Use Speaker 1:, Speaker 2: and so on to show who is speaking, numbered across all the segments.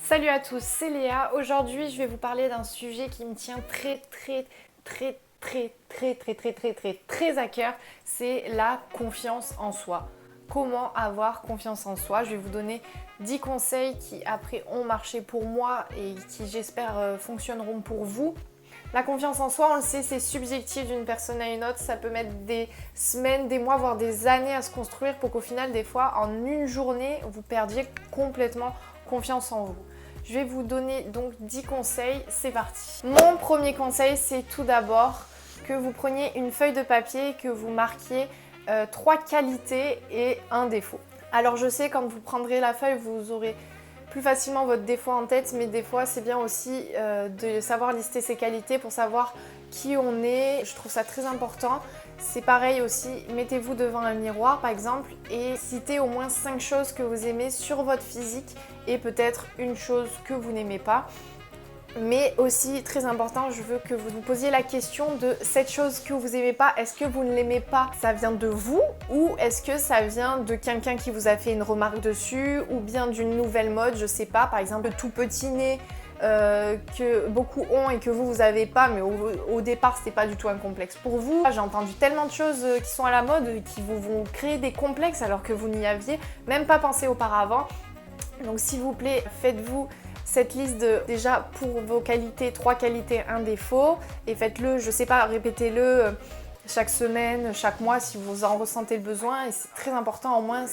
Speaker 1: Salut à tous, c'est Léa. Aujourd'hui, je vais vous parler d'un sujet qui me tient très à cœur. C'est la confiance en soi. Comment avoir confiance en soi? Je vais vous donner 10 conseils qui après ont marché pour moi et qui j'espère fonctionneront pour vous. La confiance en soi, on le sait, c'est subjectif d'une personne à une autre. Ça peut mettre des semaines, des mois, voire des années à se construire pour qu'au final, des fois, en une journée, vous perdiez complètement confiance en vous. Je vais vous donner donc 10 conseils, c'est parti. Mon premier conseil, c'est tout d'abord que vous preniez une feuille de papier et que vous marquiez 3 qualités et un défaut. Alors je sais, quand vous prendrez la feuille, vous aurez plus facilement votre défaut en tête, mais des fois c'est bien aussi de savoir lister ses qualités pour savoir qui on est. Je trouve ça très important. C'est pareil aussi, mettez-vous devant un miroir par exemple et citez au moins 5 choses que vous aimez sur votre physique et peut-être une chose que vous n'aimez pas. Mais aussi, très important, je veux que vous vous posiez la question de cette chose que vous n'aimez pas, est-ce que vous ne l'aimez pas, ça vient de vous ou est-ce que ça vient de quelqu'un qui vous a fait une remarque dessus ou bien d'une nouvelle mode, je sais pas, par exemple le tout petit nez que beaucoup ont et que vous n'avez pas, mais au départ c'était pas du tout un complexe pour vous. J'ai entendu tellement de choses qui sont à la mode qui vous vont créer des complexes alors que vous n'y aviez même pas pensé auparavant. Donc s'il vous plaît, faites-vous cette liste déjà pour vos qualités, 3 qualités, 1 défaut et faites-le, je sais pas, répétez-le chaque semaine, chaque mois si vous en ressentez le besoin et c'est très important, au moins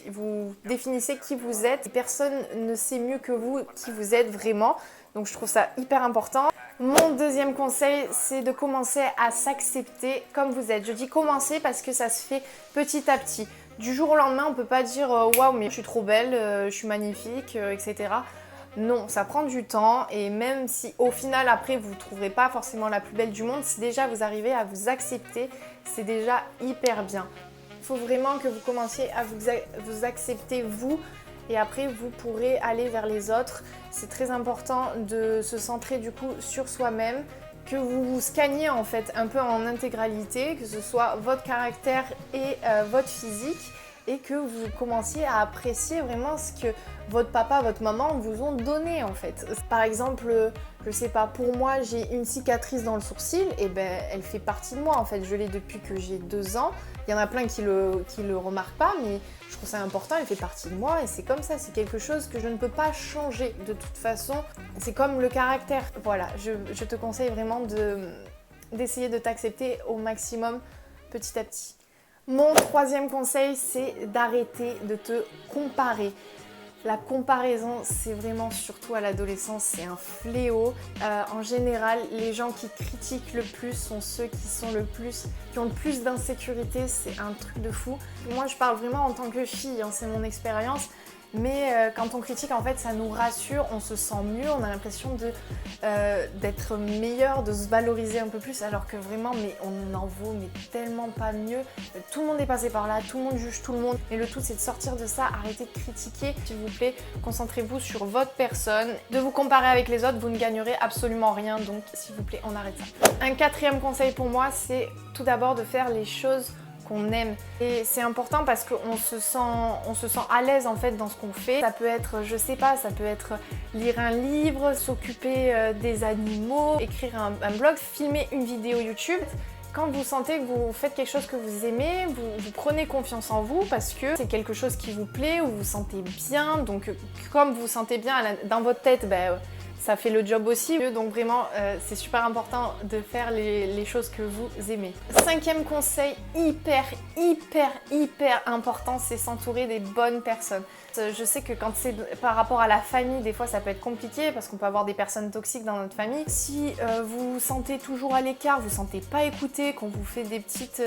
Speaker 1: vous définissez qui vous êtes. Personne ne sait mieux que vous qui vous êtes vraiment, donc je trouve ça hyper important. Mon deuxième conseil, c'est de commencer à s'accepter comme vous êtes. Je dis commencer parce que ça se fait petit à petit. Du jour au lendemain, on peut pas dire waouh, mais je suis trop belle, je suis magnifique, etc. Non, ça prend du temps et même si au final après vous ne trouverez pas forcément la plus belle du monde, si déjà vous arrivez à vous accepter, c'est déjà hyper bien. Il faut vraiment que vous commenciez à vous accepter vous et après vous pourrez aller vers les autres. C'est très important de se centrer du coup sur soi-même, que vous vous scanniez en fait un peu en intégralité, que ce soit votre caractère et votre physique et que vous commenciez à apprécier vraiment ce que votre papa, votre maman vous ont donné en fait. Par exemple, je sais pas, pour moi j'ai une cicatrice dans le sourcil, et ben elle fait partie de moi en fait, je l'ai depuis que j'ai 2 ans. Il y en a plein qui le remarquent pas, mais je trouve ça important, elle fait partie de moi et c'est comme ça, c'est quelque chose que je ne peux pas changer de toute façon. C'est comme le caractère. Voilà, je te conseille vraiment d'essayer de t'accepter au maximum petit à petit. Mon troisième conseil, c'est d'arrêter de te comparer. La comparaison, c'est vraiment, surtout à l'adolescence, c'est un fléau. En général, les gens qui critiquent le plus sont ceux qui ont le plus d'insécurité. C'est un truc de fou. Moi, je parle vraiment en tant que fille, hein, c'est mon expérience. Mais quand on critique, en fait, ça nous rassure, on se sent mieux, on a l'impression d'être meilleur, de se valoriser un peu plus, alors que vraiment, mais on en vaut mais tellement pas mieux. Tout le monde est passé par là, tout le monde juge tout le monde. Et le tout, c'est de sortir de ça, arrêtez de critiquer. S'il vous plaît, concentrez-vous sur votre personne. De vous comparer avec les autres, vous ne gagnerez absolument rien. Donc, s'il vous plaît, on arrête ça. Un quatrième conseil pour moi, c'est tout d'abord de faire les choses qu'on aime. Et c'est important parce qu'on se sent à l'aise en fait dans ce qu'on fait. Ça peut être, je sais pas, ça peut être lire un livre, s'occuper des animaux, écrire un blog, filmer une vidéo YouTube. Quand vous sentez que vous faites quelque chose que vous aimez, vous prenez confiance en vous parce que c'est quelque chose qui vous plaît ou vous vous sentez bien. Donc comme vous vous sentez bien dans votre tête, ça fait le job aussi. Donc vraiment, c'est super important de faire les choses que vous aimez. Cinquième conseil, hyper important, c'est s'entourer des bonnes personnes. Je sais que quand c'est par rapport à la famille, des fois ça peut être compliqué parce qu'on peut avoir des personnes toxiques dans notre famille. Si vous vous sentez toujours à l'écart, vous ne vous sentez pas écouté, qu'on vous fait des petites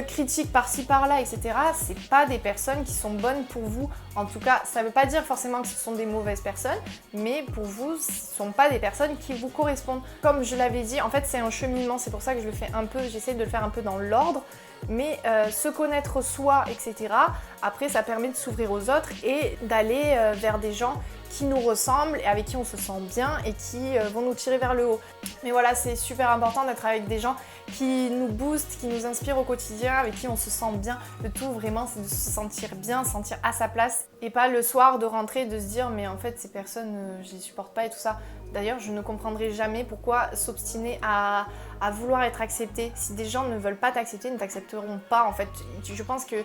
Speaker 1: critiques par-ci par-là, etc., c'est pas des personnes qui sont bonnes pour vous. En tout cas, ça veut pas dire forcément que ce sont des mauvaises personnes, mais pour vous, ce sont pas des personnes qui vous correspondent. Comme je l'avais dit, en fait, c'est un cheminement, c'est pour ça que j'essaie de le faire un peu dans l'ordre. Mais se connaître soi, etc., après ça permet de s'ouvrir aux autres et d'aller vers des gens qui nous ressemblent et avec qui on se sent bien et qui vont nous tirer vers le haut. Mais voilà, c'est super important d'être avec des gens qui nous boostent, qui nous inspirent au quotidien, avec qui on se sent bien. Le tout vraiment, c'est de se sentir bien, se sentir à sa place et pas le soir de rentrer et de se dire mais en fait ces personnes, je les supporte pas et tout ça. D'ailleurs, je ne comprendrai jamais pourquoi s'obstiner à vouloir être accepté. Si des gens ne veulent pas t'accepter, ils ne t'accepteront pas en fait. Je pense que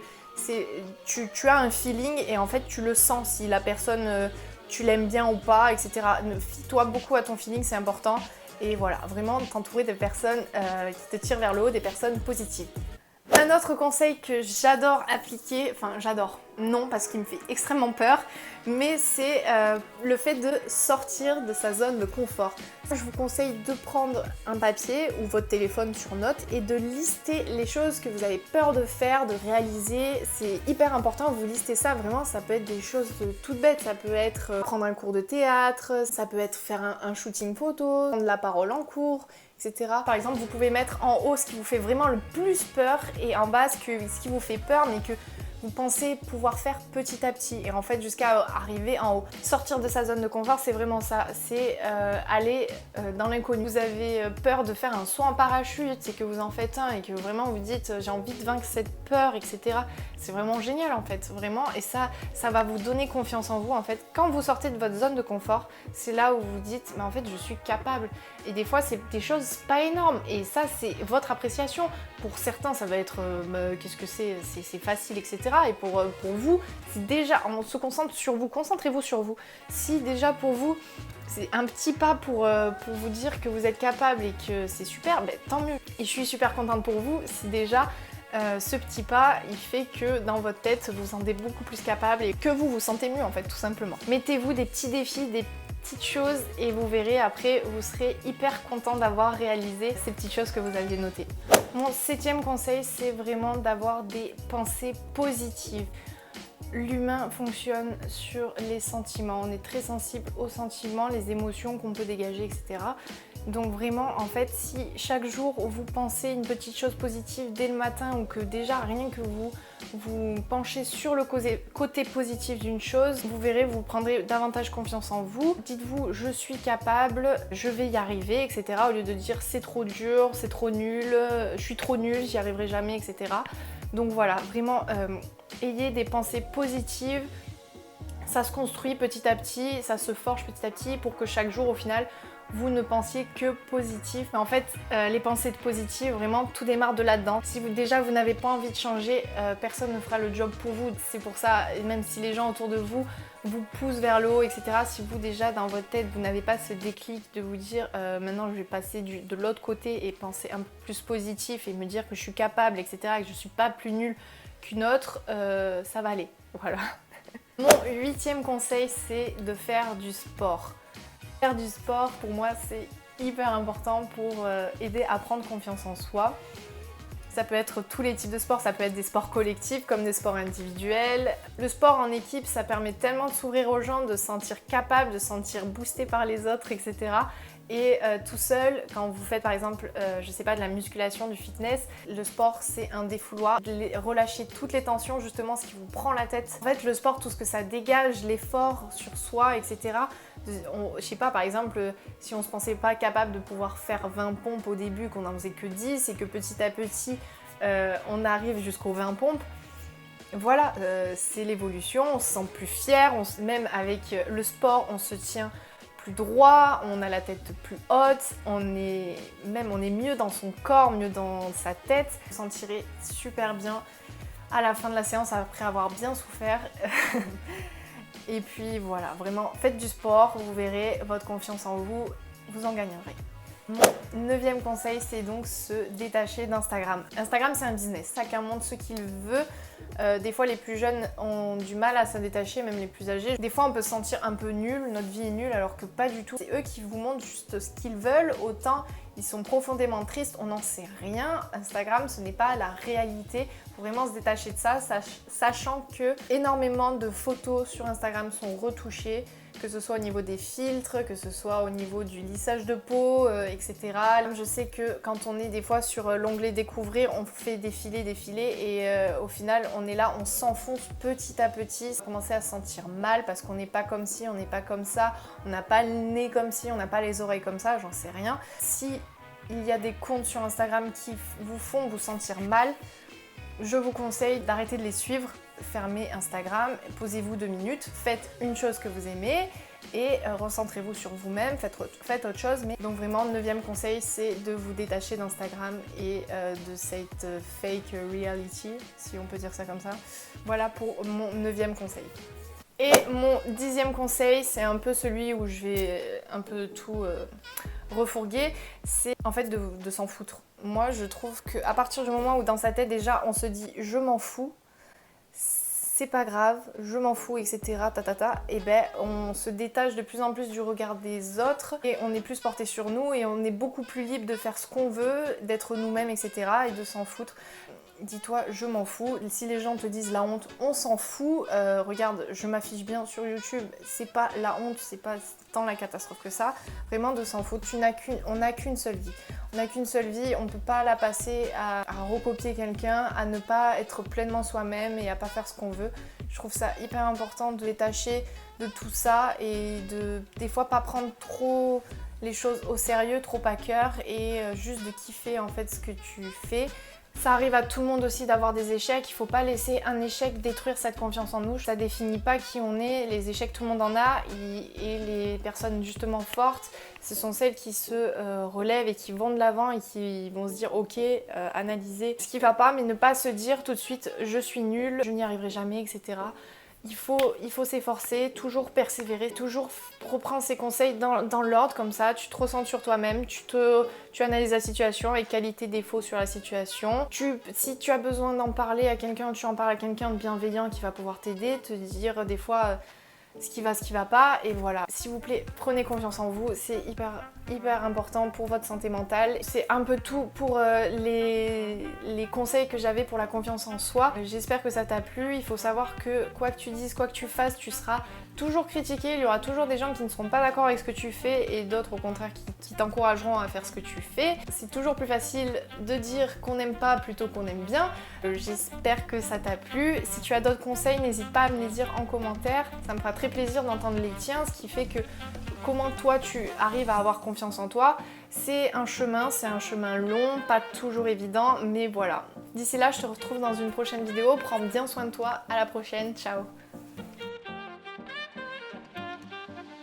Speaker 1: tu as un feeling et en fait tu le sens si la personne tu l'aimes bien ou pas, etc. Fie-toi beaucoup à ton feeling, c'est important. Et voilà, vraiment t'entourer de personnes qui te tirent vers le haut, des personnes positives. Un autre conseil que j'adore appliquer, enfin j'adore, non parce qu'il me fait extrêmement peur, mais c'est le fait de sortir de sa zone de confort. Je vous conseille de prendre un papier ou votre téléphone sur note et de lister les choses que vous avez peur de faire, de réaliser. C'est hyper important, vous listez ça vraiment, ça peut être des choses toutes bêtes, ça peut être prendre un cours de théâtre, ça peut être faire un shooting photo, prendre la parole en cours, etc. Par exemple, vous pouvez mettre en haut ce qui vous fait vraiment le plus peur et en bas ce qui vous fait peur mais que vous pensez pouvoir faire petit à petit et en fait jusqu'à arriver en haut. Sortir de sa zone de confort, c'est vraiment ça, c'est aller dans l'inconnu. Vous avez peur de faire un saut en parachute et que vous en faites un et que vraiment vous dites j'ai envie de vaincre cette peur, etc. C'est vraiment génial en fait, vraiment, et ça va vous donner confiance en vous en fait. Quand vous sortez de votre zone de confort, c'est là où vous dites mais en fait je suis capable. Et des fois c'est des choses pas énormes et ça c'est votre appréciation. Pour certains ça va être qu'est-ce que c'est facile, etc. Et pour vous, si déjà on se concentre sur vous, concentrez-vous sur vous. Si déjà pour vous c'est un petit pas pour vous dire que vous êtes capable et que c'est super, ben, tant mieux. Et je suis super contente pour vous si déjà ce petit pas il fait que dans votre tête vous vous sentez beaucoup plus capable et que vous vous sentez mieux en fait tout simplement. Mettez-vous des petits défis, des petites choses et vous verrez après vous serez hyper content d'avoir réalisé ces petites choses que vous aviez notées. Mon 7e conseil, c'est vraiment d'avoir des pensées positives. L'humain fonctionne sur les sentiments, on est très sensible aux sentiments, les émotions qu'on peut dégager, etc. Donc vraiment, en fait, si chaque jour vous pensez une petite chose positive dès le matin ou que déjà rien que vous penchez sur le côté positif d'une chose, vous verrez, vous prendrez davantage confiance en vous. Dites-vous, je suis capable, je vais y arriver, etc. Au lieu de dire c'est trop dur, c'est trop nul, je suis trop nul, j'y arriverai jamais, etc. Donc voilà, vraiment, ayez des pensées positives. Ça se construit petit à petit, ça se forge petit à petit pour que chaque jour, au final, vous ne pensiez que positif. Mais en fait, les pensées positives, vraiment, tout démarre de là-dedans. Si vous n'avez pas envie de changer, personne ne fera le job pour vous. C'est pour ça, même si les gens autour de vous vous poussent vers le haut, etc. Si vous, déjà, dans votre tête, vous n'avez pas ce déclic de vous dire maintenant, je vais passer de l'autre côté et penser un peu plus positif et me dire que je suis capable, etc. et que je ne suis pas plus nulle qu'une autre, ça va aller. Voilà. Mon 8e conseil, c'est de faire du sport. Faire du sport, pour moi, c'est hyper important pour aider à prendre confiance en soi. Ça peut être tous les types de sports, ça peut être des sports collectifs comme des sports individuels. Le sport en équipe, ça permet tellement de s'ouvrir aux gens, de se sentir capable, de se sentir boosté par les autres, etc. Et tout seul, quand vous faites par exemple, je sais pas, de la musculation, du fitness, le sport c'est un défouloir. Relâcher toutes les tensions, justement, ce qui vous prend la tête. En fait, le sport, tout ce que ça dégage, l'effort sur soi, etc. Je sais pas, par exemple, si on se pensait pas capable de pouvoir faire 20 pompes au début, qu'on en faisait que 10 et que petit à petit, on arrive jusqu'aux 20 pompes. Voilà, c'est l'évolution, on se sent plus fier, même avec le sport, on se tient plus droit, on a la tête plus haute, on est mieux dans son corps, mieux dans sa tête. Vous vous sentirez super bien à la fin de la séance après avoir bien souffert. Et puis voilà, vraiment, faites du sport, vous verrez, votre confiance en vous, vous en gagnerez. Mon 9e conseil, c'est donc se détacher d'Instagram. Instagram, c'est un business, chacun montre ce qu'il veut. Des fois, les plus jeunes ont du mal à se détacher, même les plus âgés. Des fois, on peut se sentir un peu nul, notre vie est nulle, alors que pas du tout. C'est eux qui vous montrent juste ce qu'ils veulent, autant ils sont profondément tristes, on n'en sait rien. Instagram, ce n'est pas la réalité. Il faut vraiment se détacher de ça, sachant que énormément de photos sur Instagram sont retouchées, que ce soit au niveau des filtres, que ce soit au niveau du lissage de peau, etc. Je sais que quand on est des fois sur l'onglet découvrir, on fait défiler et au final on est là, on s'enfonce petit à petit, on commence à se sentir mal parce qu'on n'est pas comme ci, on n'est pas comme ça, on n'a pas le nez comme ci, on n'a pas les oreilles comme ça, j'en sais rien. Si il y a des comptes sur Instagram qui vous font vous sentir mal, je vous conseille d'arrêter de les suivre, fermez Instagram, posez-vous 2 minutes, faites une chose que vous aimez et recentrez-vous sur vous-même, faites autre chose. Mais donc vraiment, le 9e conseil, c'est de vous détacher d'Instagram et de cette fake reality, si on peut dire ça comme ça. Voilà pour mon 9e conseil. Et mon 10e conseil, c'est un peu celui où je vais un peu tout refourguer, c'est en fait de s'en foutre. Moi, je trouve qu'à partir du moment où dans sa tête déjà on se dit je m'en fous, c'est pas grave, je m'en fous, etc. Et ben on se détache de plus en plus du regard des autres et on est plus porté sur nous et on est beaucoup plus libre de faire ce qu'on veut, d'être nous-mêmes, etc. et de s'en foutre. Dis-toi, je m'en fous. Si les gens te disent la honte, on s'en fout. Regarde, je m'affiche bien sur YouTube. C'est pas la honte, c'est pas tant la catastrophe que ça. Vraiment de s'en foutre. On n'a qu'une seule vie. On n'a qu'une seule vie. On peut pas la passer à recopier quelqu'un, à ne pas être pleinement soi-même et à pas faire ce qu'on veut. Je trouve ça hyper important de détacher de tout ça et de des fois pas prendre trop les choses au sérieux, trop à cœur et juste de kiffer en fait ce que tu fais. Ça arrive à tout le monde aussi d'avoir des échecs, il faut pas laisser un échec détruire cette confiance en nous. Ça définit pas qui on est, les échecs tout le monde en a et les personnes justement fortes, ce sont celles qui se relèvent et qui vont de l'avant et qui vont se dire ok, analyser ce qui va pas mais ne pas se dire tout de suite je suis nulle, je n'y arriverai jamais, etc. Il faut s'efforcer, toujours persévérer, toujours reprendre ses conseils dans l'ordre comme ça, tu te ressens sur toi-même, tu analyses la situation avec qualité défaut sur la situation. Si tu as besoin d'en parler à quelqu'un, tu en parles à quelqu'un de bienveillant qui va pouvoir t'aider, te dire des fois ce qui va pas et voilà. S'il vous plaît, prenez confiance en vous, c'est hyper important pour votre santé mentale. C'est un peu tout pour les conseils que j'avais pour la confiance en soi. J'espère que ça t'a plu. Il faut savoir que quoi que tu dises, quoi que tu fasses, tu seras toujours critiqué. Il y aura toujours des gens qui ne seront pas d'accord avec ce que tu fais et d'autres au contraire qui t'encourageront à faire ce que tu fais. C'est toujours plus facile de dire qu'on n'aime pas plutôt qu'on aime bien. J'espère que ça t'a plu. Si tu as d'autres conseils, n'hésite pas à me les dire en commentaire. Ça me fera très plaisir d'entendre les tiens, ce qui fait que comment toi tu arrives à avoir confiance en toi. C'est un chemin long, pas toujours évident, mais voilà. D'ici là, je te retrouve dans une prochaine vidéo. Prends bien soin de toi. À la prochaine. Ciao.